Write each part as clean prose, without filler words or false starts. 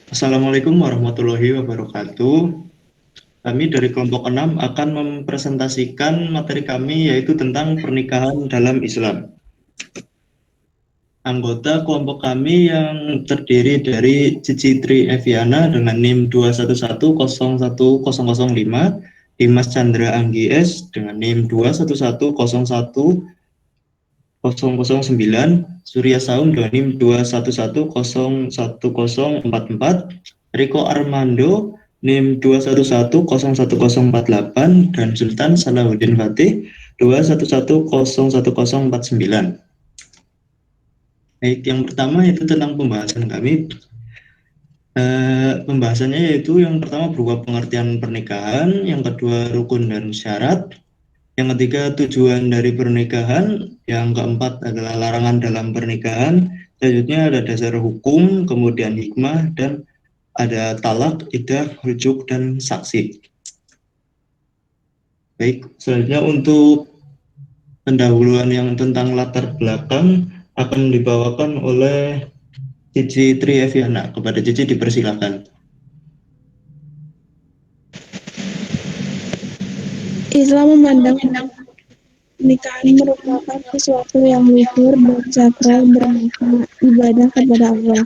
Assalamualaikum warahmatullahi wabarakatuh. Kami dari kelompok 6 akan mempresentasikan materi kami yaitu tentang pernikahan dalam Islam. Anggota kelompok kami yang terdiri dari Cici Tri Eviana dengan NIM 211011005, Dimas Chandra Anggi S dengan NIM 211010009, Surya Saum dengan NIM 211011044, Riko Armando NIM 211011048, dan Sultan Salahuddin Fatih 211101049. Baik, yang pertama itu tentang pembahasan kami. Pembahasannya yaitu yang pertama berupa pengertian pernikahan, yang kedua rukun dan syarat, yang ketiga tujuan dari pernikahan, yang keempat adalah larangan dalam pernikahan, selanjutnya ada dasar hukum, kemudian hikmah, dan ada talak, iddah, rujuk, dan saksi. Baik, selanjutnya untuk pendahuluan yang tentang latar belakang akan dibawakan oleh Cici Tri Eviana. Kepada Cici dipersilakan. Islam memandang pernikahan merupakan sesuatu yang luhur dan sakral bermakna ibadah kepada Allah.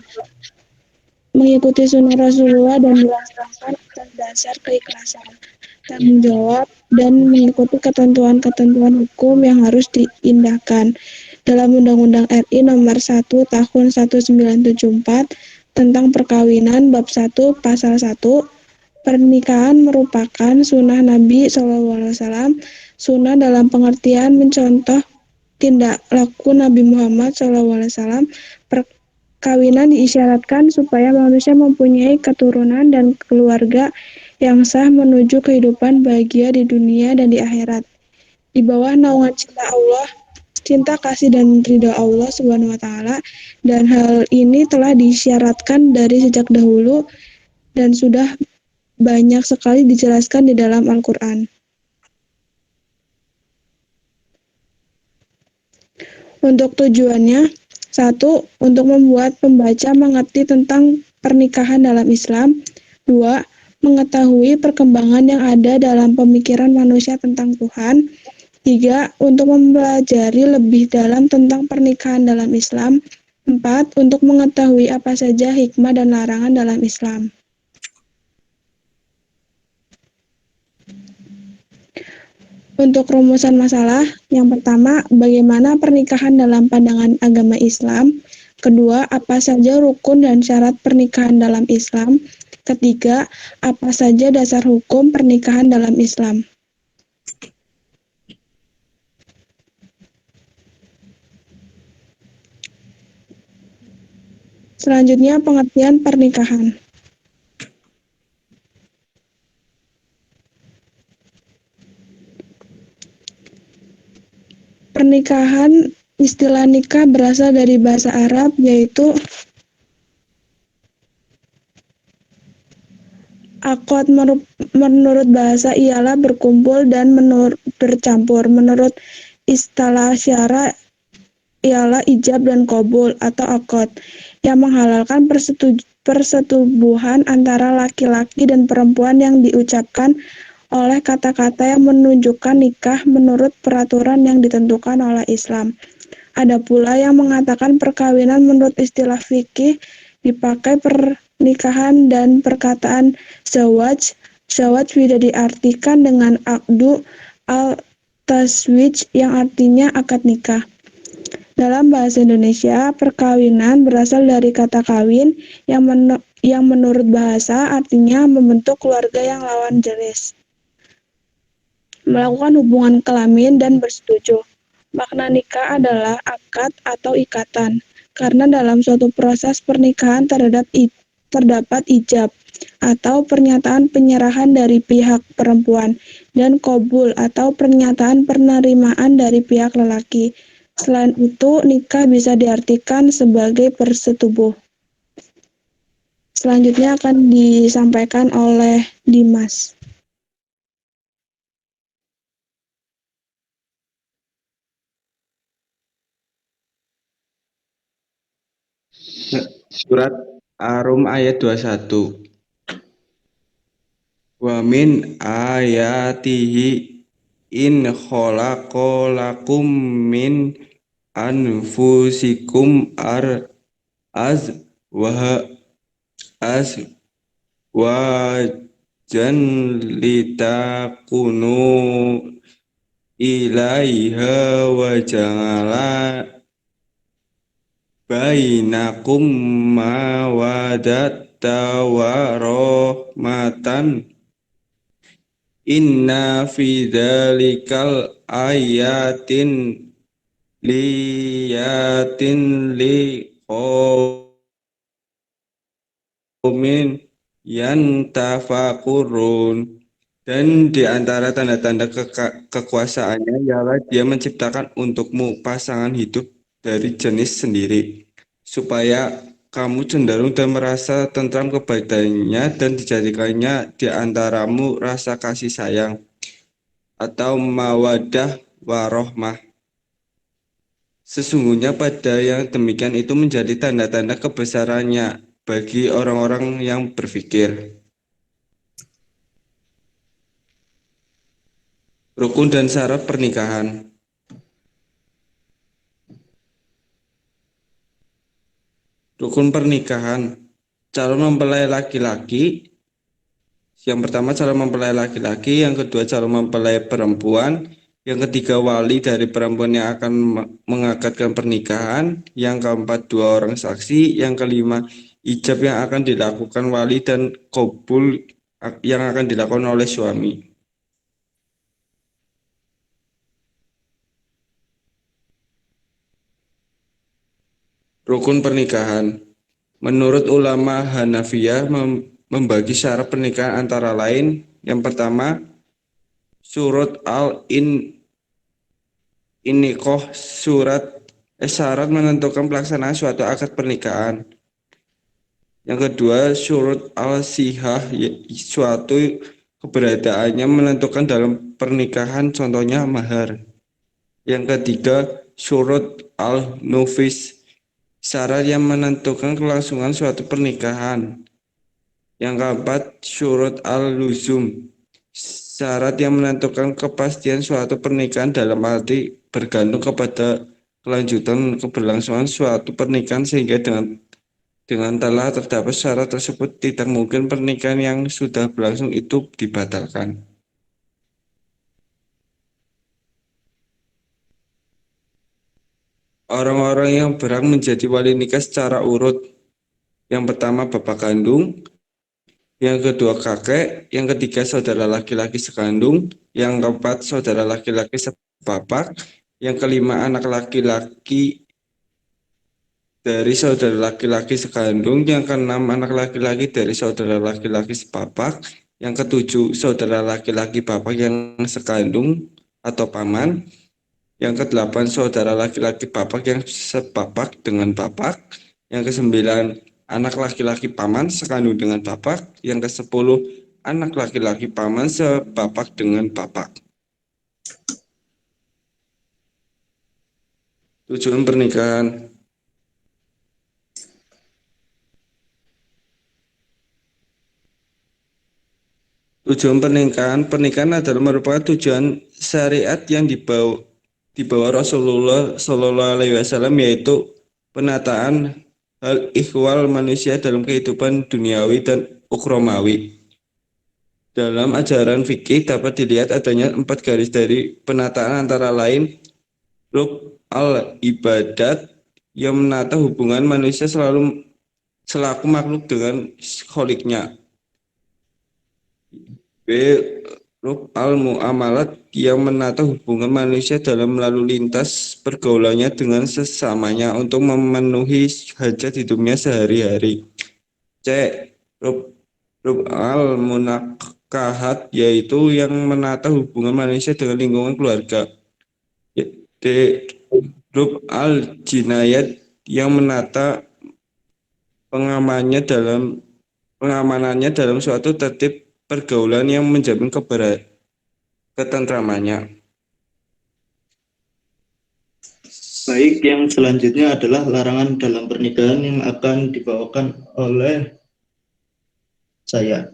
Mengikuti sunnah Rasulullah dan dilaksanakan atas dasar keikhlasan, tanggung jawab, dan mengikuti ketentuan-ketentuan hukum yang harus diindahkan. Dalam Undang-Undang RI Nomor 1 Tahun 1974 tentang Perkawinan Bab 1 Pasal 1, pernikahan merupakan sunnah Nabi SAW. Sunnah dalam pengertian mencontoh tindak laku Nabi Muhammad SAW. Perkawinan diisyaratkan supaya manusia mempunyai keturunan dan keluarga yang sah menuju kehidupan bahagia di dunia dan di akhirat. Di bawah naungan cinta kasih dan ridha Allah Subhanahu wa taala, dan hal ini telah disyaratkan dari sejak dahulu dan sudah banyak sekali dijelaskan di dalam Al-Quran. Untuk tujuannya, satu, untuk membuat pembaca mengerti tentang pernikahan dalam Islam. Dua, mengetahui perkembangan yang ada dalam pemikiran manusia tentang Tuhan. Tiga, untuk mempelajari lebih dalam tentang pernikahan dalam Islam. Empat, untuk mengetahui apa saja hikmah dan larangan dalam Islam. Untuk rumusan masalah, yang pertama, bagaimana pernikahan dalam pandangan agama Islam. Kedua, apa saja rukun dan syarat pernikahan dalam Islam. Ketiga, apa saja dasar hukum pernikahan dalam Islam. Selanjutnya, pengertian pernikahan. Pernikahan, istilah nikah berasal dari bahasa Arab, yaitu akad. Menurut bahasa ialah berkumpul dan bercampur. Menurut istilah syara ialah ijab dan qabul atau akad, yang menghalalkan persetubuhan antara laki-laki dan perempuan yang diucapkan oleh kata-kata yang menunjukkan nikah menurut peraturan yang ditentukan oleh Islam. Ada pula yang mengatakan perkawinan menurut istilah fikih dipakai pernikahan, dan perkataan zawaj tidak diartikan dengan akdu al-tazwij yang artinya akad nikah. Dalam bahasa Indonesia, perkawinan berasal dari kata kawin yang menurut bahasa artinya membentuk keluarga yang lawan jenis, melakukan hubungan kelamin dan bersetuju. Makna nikah adalah akad atau ikatan, karena dalam suatu proses pernikahan terdapat ijab atau pernyataan penyerahan dari pihak perempuan, dan qabul atau pernyataan penerimaan dari pihak lelaki. Selain itu, nikah bisa diartikan sebagai persetubuh. Selanjutnya akan disampaikan oleh Dimas. Surat Arum ayat 21. Wa min ayatihi in khalaqalakum min anfusikum az wa az wajan litakunu ilaiha wa ja'ala bainakum mawadata wa rahmatan inna fi dzalikal ayatin liyatin liqaumin yantafakurun. Dan di antara tanda-tanda kekuasaannya ialah dia menciptakan untukmu pasangan hidup dari jenis sendiri, supaya kamu cenderung dan merasa tentram kepadanya dan dijadikannya di antaramu rasa kasih sayang atau mawadah warohmah. Sesungguhnya pada yang demikian itu menjadi tanda-tanda kebesarannya bagi orang-orang yang berpikir. Rukun dan syarat pernikahan. Rukun pernikahan. Calon mempelai laki-laki. Yang pertama calon mempelai laki-laki, yang kedua calon mempelai perempuan, yang ketiga wali dari perempuan yang akan mengakadkan pernikahan, yang keempat dua orang saksi, yang kelima ijab yang akan dilakukan wali dan qabul yang akan dilakukan oleh suami. Rukun pernikahan. Menurut ulama Hanafiyah membagi syarat pernikahan antara lain, yang pertama surut al-inikoh, syarat menentukan pelaksanaan suatu akad pernikahan. Yang kedua surut al-sihah, suatu keberadaannya menentukan dalam pernikahan, contohnya mahar. Yang ketiga surut al-nufis, syarat yang menentukan kelangsungan suatu pernikahan. Yang keempat surut al-luzum, syarat yang menentukan kepastian suatu pernikahan dalam arti bergantung kepada kelanjutan keberlangsungan suatu pernikahan, sehingga dengan telah terdapat syarat tersebut tidak mungkin pernikahan yang sudah berlangsung itu dibatalkan. Orang-orang yang berhak menjadi wali nikah secara urut. Yang pertama bapak kandung, yang kedua kakek, yang ketiga saudara laki-laki sekandung, yang keempat saudara laki-laki sepapak, yang kelima anak laki-laki dari saudara laki-laki sekandung, yang keenam anak laki-laki dari saudara laki-laki sepapak, yang ketujuh saudara laki-laki bapak yang sekandung atau paman, yang kedelapan saudara laki-laki bapak yang sepapak dengan bapak, yang kesembilan anak laki-laki paman sekandung dengan bapak, yang kesepuluh anak laki-laki paman sepapak dengan bapak. Tujuan pernikahan. Tujuan pernikahan adalah merupakan tujuan syariat yang dibawa Rasulullah Shallallahu Alaihi Wasallam, yaitu penataan hal ihwal manusia dalam kehidupan duniawi dan ukhromawi. Dalam ajaran fikih dapat dilihat adanya 4 garis dari penataan, antara lain rub al-ibadat yang menata hubungan manusia selaku makhluk dengan kholiknya. B. Rub al-mu'amalat yang menata hubungan manusia dalam lalu lintas pergaulannya dengan sesamanya untuk memenuhi hajat hidupnya sehari-hari. C. Rub al-munakahat, yaitu yang menata hubungan manusia dengan lingkungan keluarga. D. Rub al-jinayat yang menata pengamanannya dalam suatu tertib pergaulan yang menjamin ketentramannya. Baik, yang selanjutnya adalah larangan dalam pernikahan yang akan dibawakan oleh saya.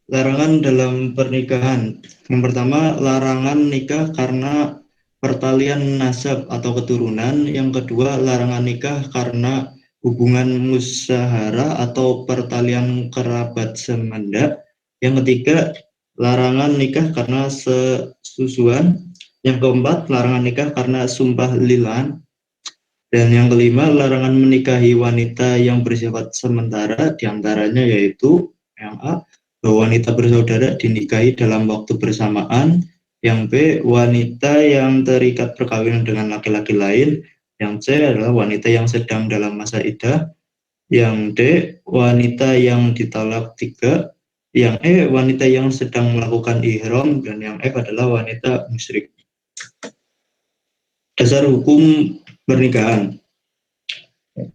Larangan dalam pernikahan. Yang pertama, larangan nikah karena pertalian nasab atau keturunan. Yang kedua, larangan nikah karena hubungan musyawarah atau pertalian kerabat semenda. Yang ketiga, larangan nikah karena sesusuan. Yang keempat, larangan nikah karena sumpah lilan. Dan yang kelima, larangan menikahi wanita yang bersifat sementara, diantaranya yaitu yang A, bahwa wanita bersaudara dinikahi dalam waktu bersamaan, yang B, wanita yang terikat perkawinan dengan laki-laki lain, yang C adalah wanita yang sedang dalam masa iddah, yang D, wanita yang ditalak tiga, yang E, wanita yang sedang melakukan ihram, dan yang F adalah wanita musyrik. Dasar hukum pernikahan.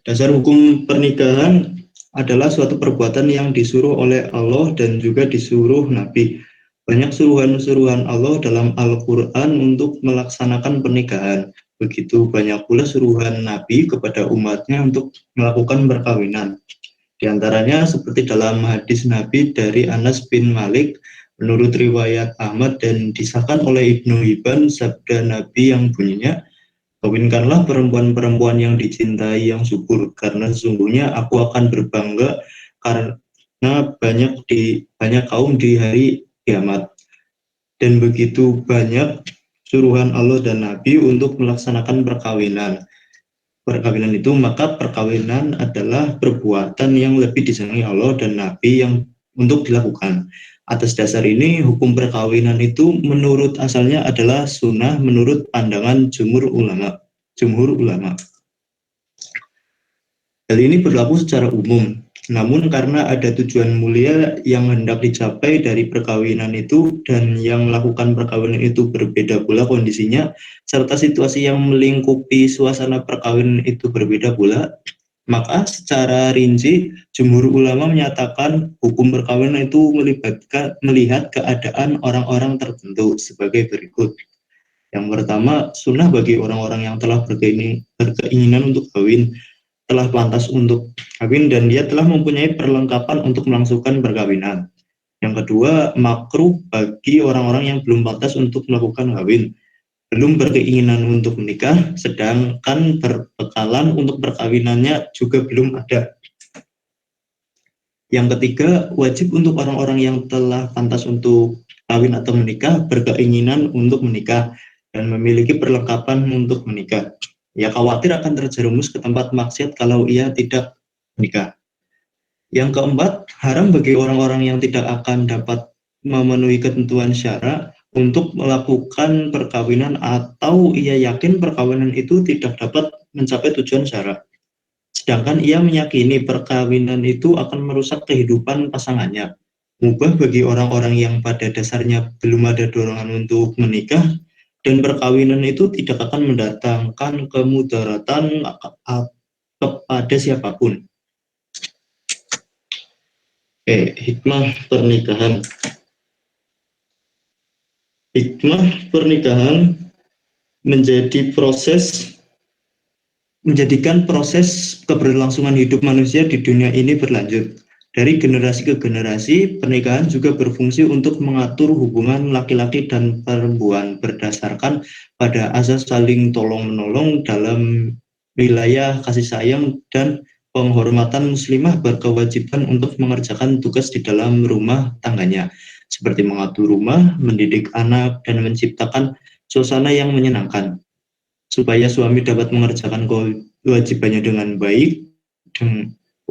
Dasar hukum pernikahan adalah suatu perbuatan yang disuruh oleh Allah dan juga disuruh Nabi. Banyak suruhan-suruhan Allah dalam Al-Quran untuk melaksanakan pernikahan. Begitu banyak pula suruhan Nabi kepada umatnya untuk melakukan perkawinan. Di antaranya seperti dalam hadis Nabi dari Anas bin Malik, menurut riwayat Ahmad dan disahkan oleh Ibnu Hibban, sabda Nabi yang bunyinya, kawinkanlah perempuan-perempuan yang dicintai yang subur, karena sesungguhnya aku akan berbangga karena banyak kaum di hari kiamat. Dan begitu banyak suruhan Allah dan Nabi untuk melaksanakan perkawinan. Perkawinan itu, maka perkawinan adalah perbuatan yang lebih disenangi Allah dan Nabi yang untuk dilakukan. Atas dasar ini, hukum perkawinan itu menurut asalnya adalah sunnah menurut pandangan jumhur ulama. Hal ini berlaku secara umum, namun karena ada tujuan mulia yang hendak dicapai dari perkawinan itu dan yang melakukan perkawinan itu berbeda pula kondisinya, serta situasi yang melingkupi suasana perkawinan itu berbeda pula, maka secara rinci jumhur ulama menyatakan hukum perkawinan itu melihat keadaan orang-orang tertentu sebagai berikut. Yang pertama, sunnah bagi orang-orang yang telah berkeinginan untuk kawin, telah pantas untuk kawin, dan dia telah mempunyai perlengkapan untuk melangsungkan perkawinan. Yang kedua, makruh bagi orang-orang yang belum pantas untuk melakukan kawin, belum berkeinginan untuk menikah, sedangkan berbekalan untuk perkawinannya juga belum ada. Yang ketiga, wajib untuk orang-orang yang telah pantas untuk kawin atau menikah, berkeinginan untuk menikah, dan memiliki perlengkapan untuk menikah. Ia khawatir akan terjerumus ke tempat maksiat kalau ia tidak menikah. Yang keempat, haram bagi orang-orang yang tidak akan dapat memenuhi ketentuan syara untuk melakukan perkawinan atau ia yakin perkawinan itu tidak dapat mencapai tujuan syara. Sedangkan ia meyakini perkawinan itu akan merusak kehidupan pasangannya. Mubah bagi orang-orang yang pada dasarnya belum ada dorongan untuk menikah, dan perkawinan itu tidak akan mendatangkan kemudaratan kepada siapapun. Hikmah pernikahan. Hikmah pernikahan menjadikan proses keberlangsungan hidup manusia di dunia ini berlanjut. Dari generasi ke generasi, pernikahan juga berfungsi untuk mengatur hubungan laki-laki dan perempuan berdasarkan pada asas saling tolong-menolong dalam wilayah kasih sayang dan penghormatan. Muslimah berkewajiban untuk mengerjakan tugas di dalam rumah tangganya, seperti mengatur rumah, mendidik anak, dan menciptakan suasana yang menyenangkan, supaya suami dapat mengerjakan kewajibannya dengan baik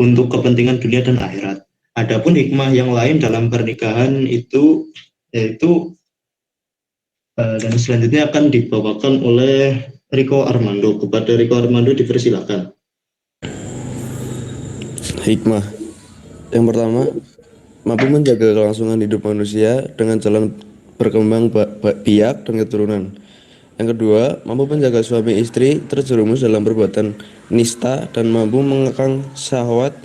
untuk kepentingan dunia dan akhirat. Adapun hikmah yang lain dalam pernikahan itu yaitu dan selanjutnya akan dibawakan oleh Riko Armando. Kepada Riko Armando dipersilakan. Hikmah. Yang pertama, mampu menjaga kelangsungan hidup manusia dengan jalan berkembang biak dan keturunan. Yang kedua, mampu menjaga suami istri terjerumus dalam perbuatan nista dan mampu mengekang syahwat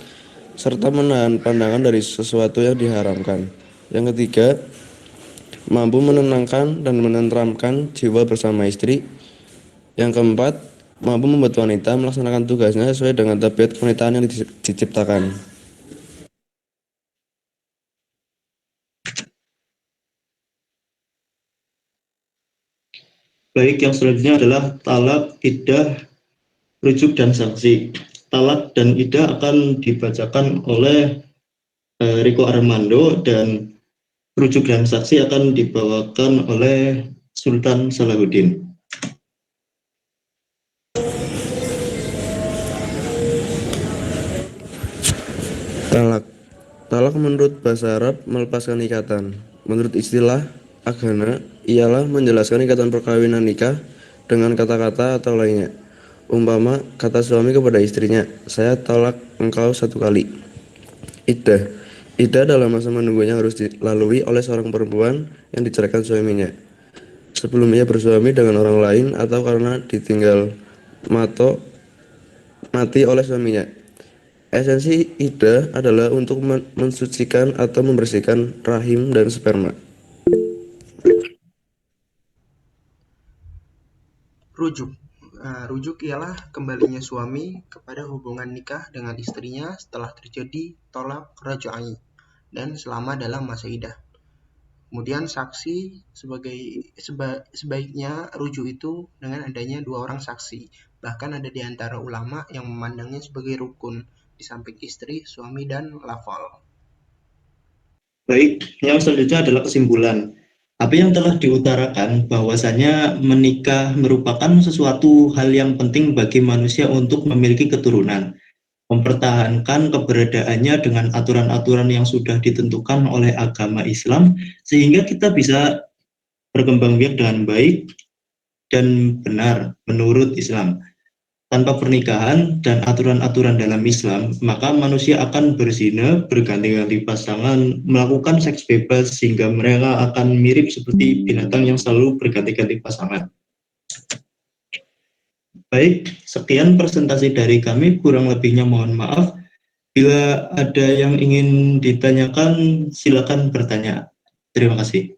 serta menahan pandangan dari sesuatu yang diharamkan. Yang ketiga, mampu menenangkan dan menenteramkan jiwa bersama istri. Yang keempat, mampu membuat wanita melaksanakan tugasnya sesuai dengan tabiat kewanitaan yang diciptakan. Baik, yang selanjutnya adalah talak, iddah, rujuk, dan saksi. Talak dan iddah akan dibacakan oleh Riko Armando, dan rujuk dan saksi akan dibawakan oleh Sultan Salahuddin. Talak. Talak menurut bahasa Arab melepaskan ikatan. Menurut istilah agama, ialah menjelaskan ikatan perkawinan nikah dengan kata-kata atau lainnya. Umpama kata suami kepada istrinya, saya tolak engkau 1 kali. Iddah. Iddah adalah masa menunggu yang harus dilalui oleh seorang perempuan yang diceraikan suaminya sebelum ia bersuami dengan orang lain atau karena ditinggal mati oleh suaminya. Esensi iddah adalah untuk mensucikan atau membersihkan rahim dan sperma. Rujuk. Rujuk ialah kembalinya suami kepada hubungan nikah dengan istrinya setelah terjadi tolak raj'ai dan selama dalam masa iddah. Kemudian saksi sebaiknya rujuk itu dengan adanya 2 orang saksi. Bahkan ada di antara ulama yang memandangnya sebagai rukun di samping istri, suami, dan lafal. Baik, yang selanjutnya adalah kesimpulan. Apa yang telah diutarakan bahwasanya menikah merupakan sesuatu hal yang penting bagi manusia untuk memiliki keturunan, mempertahankan keberadaannya dengan aturan-aturan yang sudah ditentukan oleh agama Islam, sehingga kita bisa berkembang biak dengan baik dan benar menurut Islam. Tanpa pernikahan dan aturan-aturan dalam Islam, maka manusia akan berzina, berganti-ganti pasangan, melakukan seks bebas, sehingga mereka akan mirip seperti binatang yang selalu berganti-ganti pasangan. Baik, sekian presentasi dari kami, kurang lebihnya mohon maaf. Bila ada yang ingin ditanyakan, silakan bertanya. Terima kasih.